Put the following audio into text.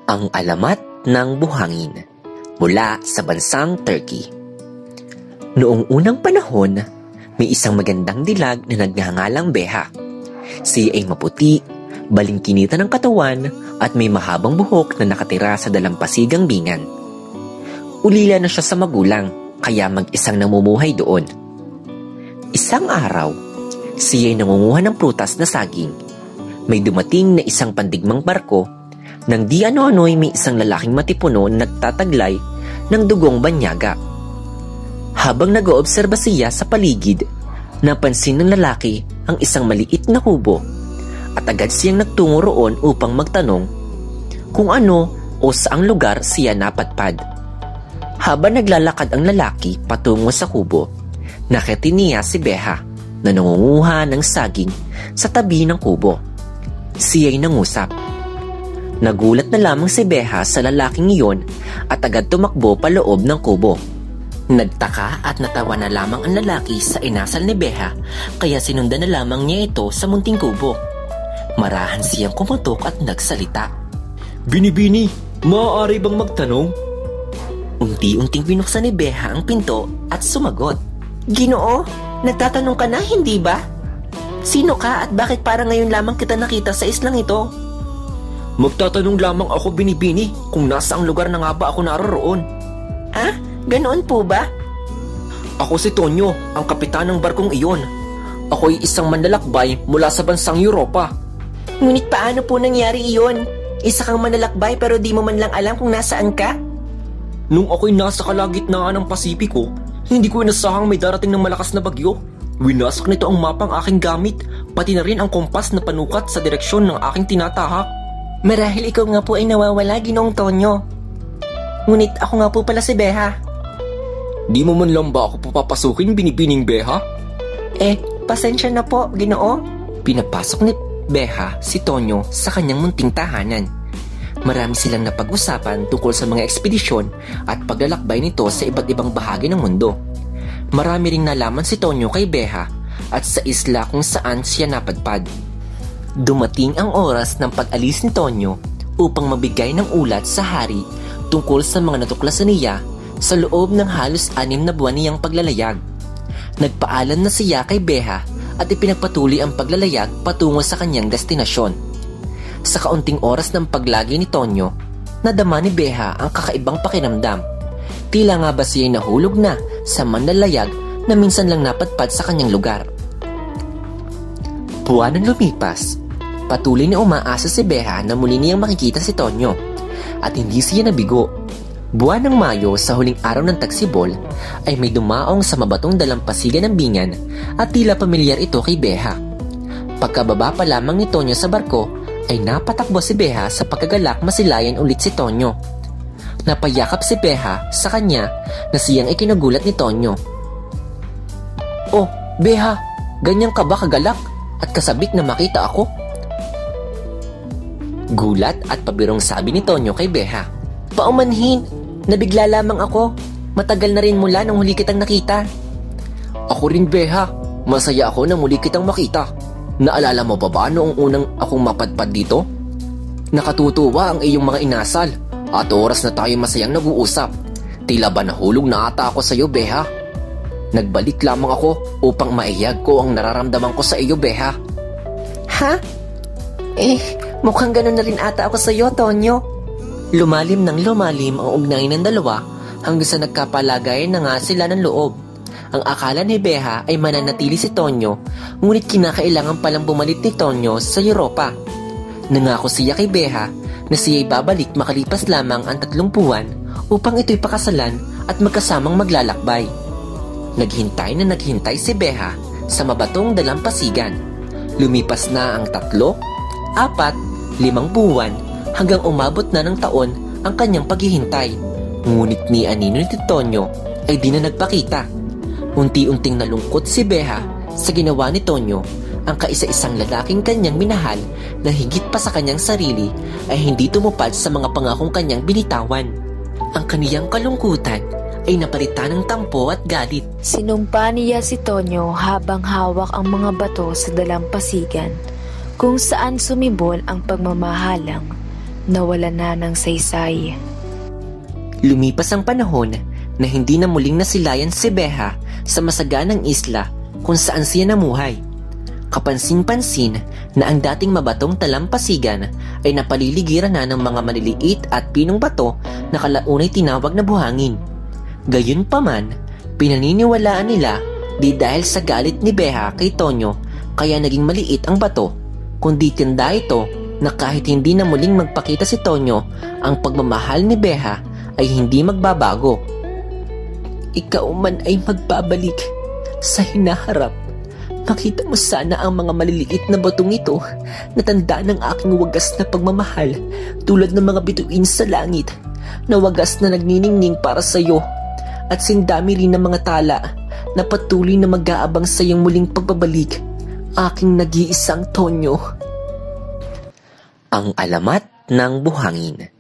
Ang alamat ng buhangin mula sa bansang Turkey. Noong unang panahon, may isang magandang dilag na nagngangalang Beha. Siya ay maputi, balingkinita ng katawan at may mahabang buhok na nakatira sa dalampasigang bingan. Ulila na siya sa magulang kaya mag-isang namumuhay doon. Isang araw, siya ay nangunguha ng prutas na saging. May dumating na isang pandigmang barko nang di ano-ano'y may isang lalaking matipuno na nagtataglay ng dugong banyaga. Habang nag-oobserba siya sa paligid, napansin ng lalaki ang isang maliit na kubo at agad siyang nagtungo roon upang magtanong kung ano o saang lugar siya napadpad. Habang naglalakad ang lalaki patungo sa kubo, nakita niya si Beha na nangunguha ng saging sa tabi ng kubo. Siya'y nangusap. Nagulat na lamang si Beha sa lalaking iyon at agad tumakbo paloob ng kubo. Nagtaka at natawa na lamang ang lalaki sa inasal ni Beha kaya sinundan na lamang niya ito sa munting kubo. Marahan siyang kumatok at nagsalita. Bini-bini, maaari bang magtanong? Unti-unting binuksan ni Beha ang pinto at sumagot. Ginoo, nagtatanong ka na, hindi ba? Sino ka at bakit para ngayon lamang kita nakita sa islang ito? Magtatanong lamang ako, Bini-bini, kung nasa ang lugar na nga ba ako naroroon. Ah, ganoon po ba? Ako si Tonyo, ang kapitan ng barkong iyon. Ako'y isang manlalakbay mula sa bansang Europa. Ngunit paano po nangyari iyon? Isa kang manlalakbay pero di mo man lang alam kung nasaan ka? Nung ako'y nasa kalagitnaan ng Pasipiko, hindi ko inasahang may darating ng malakas na bagyo. Winasak nito ang mapang aking gamit, pati na rin ang kompas na panukat sa direksyon ng aking tinatahak. Marahil ikaw nga po ay nawawala, Ginoong Tonyo. Ngunit ako nga po pala si Beha. Di mo man lang ba ako papapasukin, Binibining Beha? Pasensya na po, Ginoo. Pinapasok ni Beha si Tonyo sa kanyang munting tahanan. Marami silang napag-usapan tungkol sa mga ekspedisyon at paglalakbay nito sa iba't ibang bahagi ng mundo. Marami ring nalaman si Tonyo kay Beha at sa isla kung saan siya napadpad. Dumating ang oras ng pag-alis ni Tonyo upang mabigay ng ulat sa hari tungkol sa mga natuklasan niya sa loob ng halos 6 na buwan niyang paglalayag. Nagpaalam na siya kay Beha at ipinagpatuloy ang paglalayag patungo sa kanyang destinasyon. Sa kaunting oras ng paglagi ni Tonyo, nadama ni Beha ang kakaibang pakiramdam. Tila nga ba siya'y nahulog na sa manlalayag na minsan lang napadpad sa kanyang lugar. Buwan ang lumipas. Patuloy na umaasa si Beha na muli niyang makikita si Tonyo at hindi siya nabigo. Buwan ng Mayo sa huling araw ng tagsibol ay may dumaong sa mabatong dalampasigan ng bingan at tila pamilyar ito kay Beha. Pagkababa pa lamang ni Tonyo sa barko ay napatakbo si Beha sa pagkagalak masilayan ulit si Tonyo. Napayakap si Beha sa kanya na siyang ikinagulat ni Tonyo. Oh, Beha, ganyan ka ba kagalak at kasabik na makita ako? Gulat at pabirong sabi ni Tonyo kay Beha. Paumanhin, nabigla lamang ako. Matagal na rin mula nang huli kitang nakita. Ako rin, Beha. Masaya ako na muli kitang makita. Naalala mo ba noong unang akong mapadpad dito? Nakatutuwa ang iyong mga inasal at oras na tayo masayang nag-uusap. Tila ba nahulog na ata ako sa iyo, Beha? Nagbalik lamang ako upang maiyag ko ang nararamdaman ko sa iyo, Beha. Ha? Mukhang ganun na rin ata ako sa iyo, Tonyo. Lumalim ng lumalim ang ugnayan ng dalawa hanggang sa nagkapalagayan na nga sila ng loob. Ang akala ni Beha ay mananatili si Tonyo, ngunit kinakailangan palang bumalik ni Tonyo sa Europa. Nangako siya kay Beha na siya'y babalik makalipas lamang ang 3 buwan upang ito'y pakasalan at magkasamang maglalakbay. Naghintay na naghintay si Beha sa mabatong dalampasigan. Lumipas na ang 3, 4, 5 buwan hanggang umabot na ng taon ang kanyang paghihintay. Ngunit ni anino ni Tonyo ay di na nagpakita. Unti-unting nalungkot si Beha sa ginawa ni Tonyo. Ang kaisa-isang lalaking kanyang minahal na higit pa sa kanyang sarili ay hindi tumupad sa mga pangakong kanyang binitawan. Ang kaniyang kalungkutan ay napalitan ng tampo at galit. Sinumpa niya si Tonyo habang hawak ang mga bato sa dalampasigan, kung saan sumibol ang pagmamahalang nawala na ng saysay. Lumipas ang panahon na hindi na muling nasilayan si Beha sa masaganang isla kung saan siya namuhay. Kapansin-pansin na ang dating mabatong talampasigan ay napaliligiran na ng mga maliliit at pinong bato na kalaunay tinawag na buhangin. Gayunpaman, pinaniniwalaan nila di dahil sa galit ni Beha kay Tonyo kaya naging maliit ang bato, kundi tanda ito na kahit hindi na muling magpakita si Tonyo, ang pagmamahal ni Beha ay hindi magbabago. Ikaw man ay magbabalik sa hinaharap. Makita mo sana ang mga maliliit na batong ito na tanda ng aking wagas na pagmamahal, tulad ng mga bituin sa langit na wagas na nagniningning para sa iyo, at sindami rin ng mga tala na patuloy na mag-aabang sa iyong muling pagbabalik, aking nag-iisang Tonyo. Ang alamat ng buhangin.